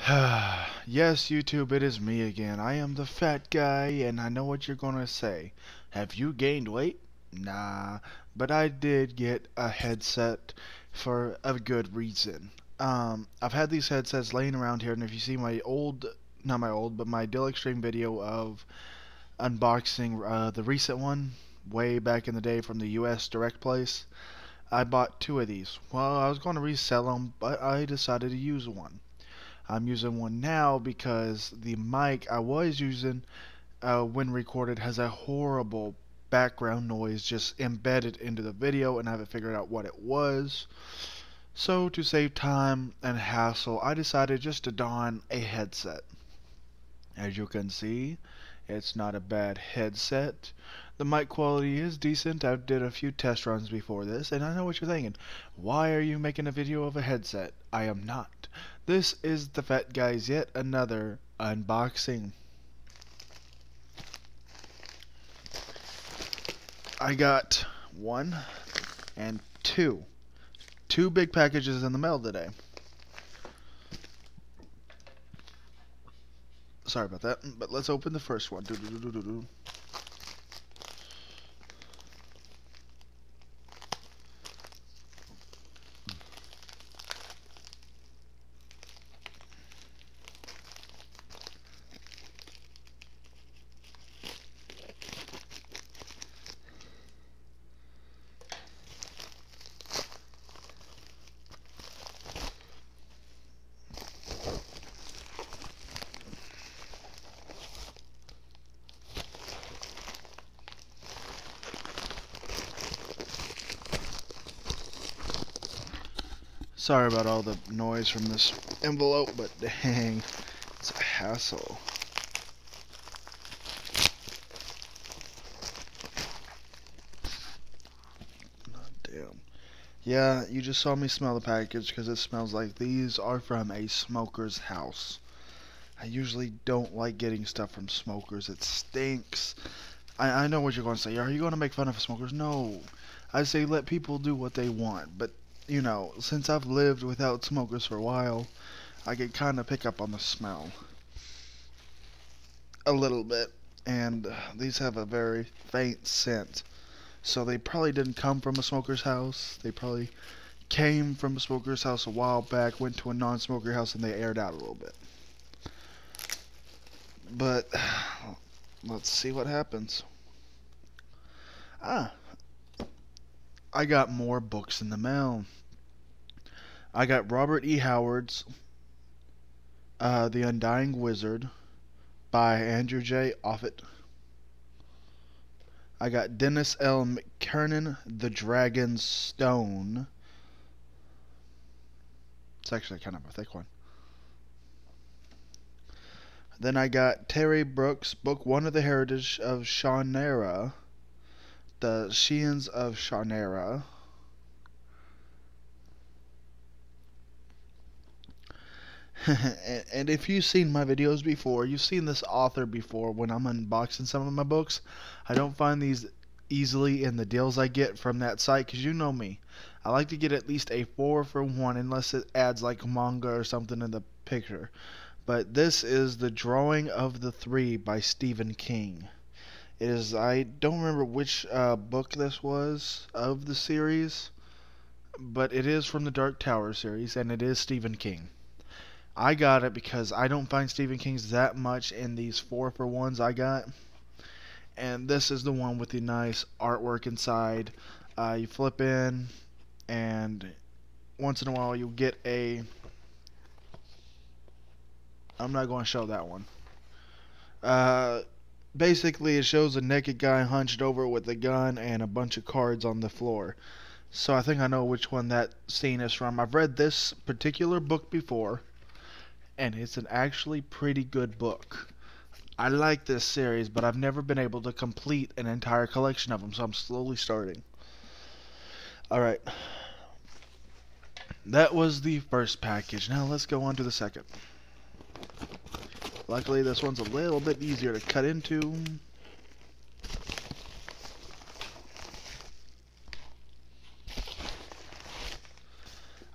Yes, YouTube, it is me again. I am the fat guy, and I know what you're gonna say. Have you gained weight? Nah, but I did get a headset for a good reason. I've had these headsets laying around here, and if you see my old, not my old, but my Dill Extreme video of unboxing the recent one, way back in the day from the US Direct Place, I bought two of these. Well, I was going to resell them, but I decided to use one. I'm using one now because the mic I was using when recorded has a horrible background noise just embedded into the video, and I haven't figured out what it was. So to save time and hassle, I decided just to don a headset. As you can see, it's not a bad headset. The mic quality is decent. I did a few test runs before this, and I know what you're thinking. Why are you making a video of a headset? I am not. This is the Fat Guy's yet another unboxing. I got one and two big packages in the mail today. Sorry about that, but let's open the first one. Sorry about all the noise from this envelope, but dang, it's a hassle. Damn. Yeah, you just saw me smell the package because it smells like these are from a smoker's house. I usually don't like getting stuff from smokers. It stinks. I know what you're going to say. Are you going to make fun of smokers? No. I say let people do what they want. But, you know, since I've lived without smokers for a while, I can kind of pick up on the smell. A little bit. And these have a very faint scent. So they probably didn't come from a smoker's house. They probably came from a smoker's house a while back, went to a non-smoker house, and they aired out a little bit. But let's see what happens. Ah, I got more books in the mail. I got Robert E. Howard's The Undying Wizard by Andrew J. Offutt. I got Dennis L. McKernan, The Dragon's Stone. It's actually kind of a thick one. Then I got Terry Brooks' book One of the Heritage of Shannara, The Sheeans of Shannara. And if you've seen my videos before, you've seen this author before when I'm unboxing some of my books. I don't find these easily in the deals I get from that site because you know me. I like to get at least a 4 for 1 unless it adds like manga or something in the picture. But this is The Drawing of the Three by Stephen King. It is, I don't remember which book this was of the series, but it is from the Dark Tower series and it is Stephen King. I got it because I don't find Stephen King's that much in these 4 for 1s I got. And this is the one with the nice artwork inside. You flip in, and once in a while you'll get a... I'm not going to show that one. Basically, it shows a naked guy hunched over with a gun and a bunch of cards on the floor. So I think I know which one that scene is from. I've read this particular book before, and it's an actually pretty good book. I like this series, but I've never been able to complete an entire collection of them, so I'm slowly starting. Alright. That was the first package. Now let's go on to the second. Luckily, this one's a little bit easier to cut into.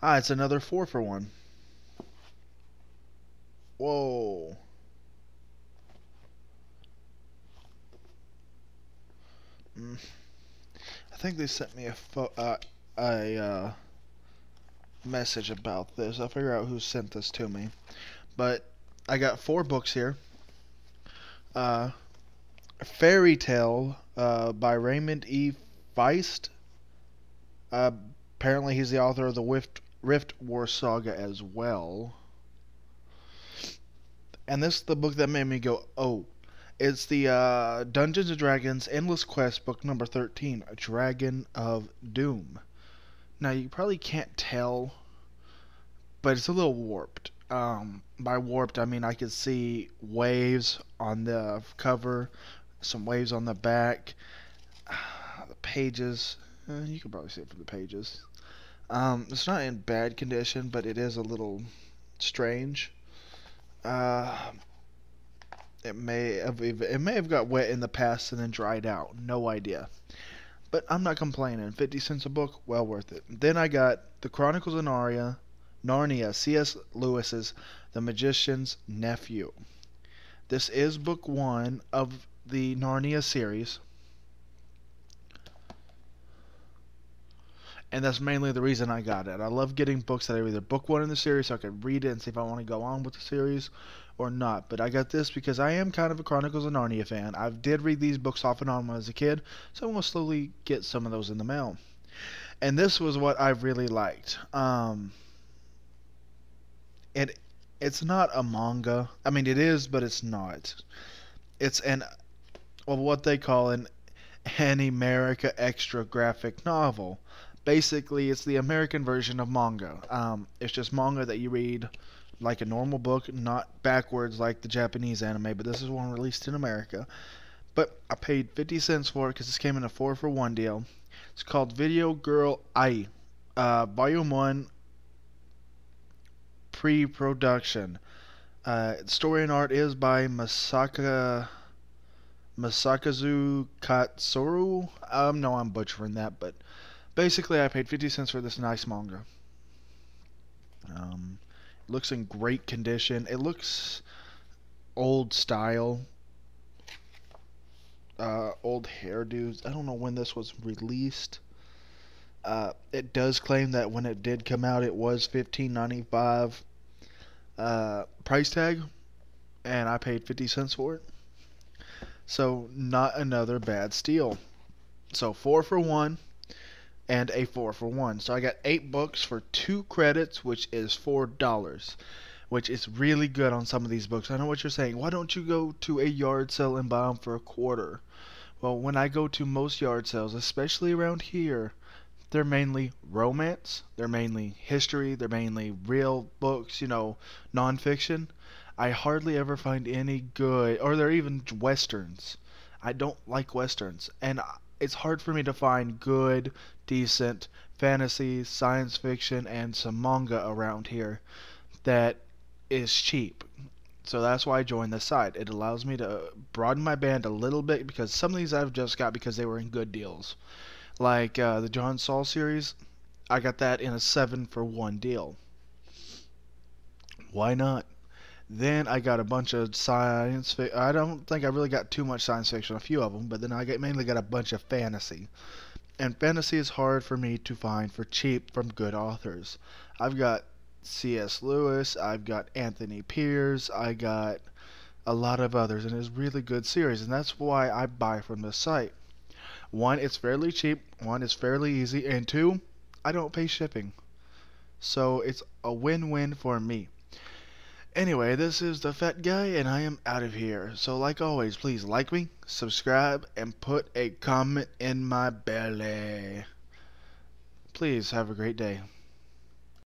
Ah, it's another 4 for 1. Whoa. I think they sent me a message about this. I'll figure out who sent this to me. But I got 4 books here. Fairy Tale by Raymond E. Feist. Apparently he's the author of the Rift War Saga as well. And this is the book that made me go, oh. It's the Dungeons & Dragons Endless Quest book number 13, Dragon of Doom. Now, you probably can't tell, but it's a little warped. By warped, I mean I could see waves on the cover, some waves on the back, the pages. You can probably see it from the pages. It's not in bad condition, but it is a little strange. It may have got wet in the past and then dried out. No idea. But I'm not complaining. 50 cents a book, well worth it. Then I got The Chronicles of Narnia, C.S. Lewis's The Magician's Nephew. This is book 1 of the Narnia series. And that's mainly the reason I got it. I love getting books that are either book 1 in the series so I can read it and see if I want to go on with the series or not. But I got this because I am kind of a Chronicles of Narnia fan. I did read these books off and on when I was a kid, so I'm going to slowly get some of those in the mail. And this was what I really liked. It's not a manga. I mean, it is, but it's not. It's what they call an America extra graphic novel. Basically, it's the American version of manga. It's just manga that you read like a normal book, not backwards like the Japanese anime, but this is one released in America. But I paid 50 cents for it because this came in a 4-for-1 deal. It's called Video Girl Ai, Volume 1, Pre-Production. Story and art is by Masakazu Katsuru. No, I'm butchering that, but basically I paid 50 cents for this nice manga. It looks in great condition. It looks old style. Old hairdos. I don't know when this was released. It does claim that when it did come out, it was $15.95 price tag, and I paid 50 cents for it. So not another bad steal. So 4-for-1 and a 4-for-1. So I got 8 books for 2 credits, which is $4, which is really good on some of these books. I know what you're saying. Why don't you go to a yard sale and buy them for $0.25? Well, when I go to most yard sales, especially around here, they're mainly romance, they're mainly history, they're mainly real books, non-fiction. I hardly ever find any good, or they're even westerns. I don't like westerns, and it's hard for me to find good, decent fantasy, science fiction, and some manga around here that is cheap. So that's why I joined this site. It allows me to broaden my band a little bit because some of these I've just got because they were in good deals. Like the John Saul series, I got that in a 7-for-1 deal. Why not? Then I got a bunch of science fiction. I don't think I really got too much science fiction, a few of them, but then I mainly got a bunch of fantasy. And fantasy is hard for me to find for cheap from good authors. I've got C.S. Lewis, I've got Anthony Pierce, I got a lot of others, and it's a really good series, and that's why I buy from this site. 1, it's fairly cheap, 1, it's fairly easy, and 2, I don't pay shipping. So it's a win-win for me. Anyway, this is the Fat Guy, and I am out of here. So like always, please like me, subscribe, and put a comment in my belly. Please have a great day.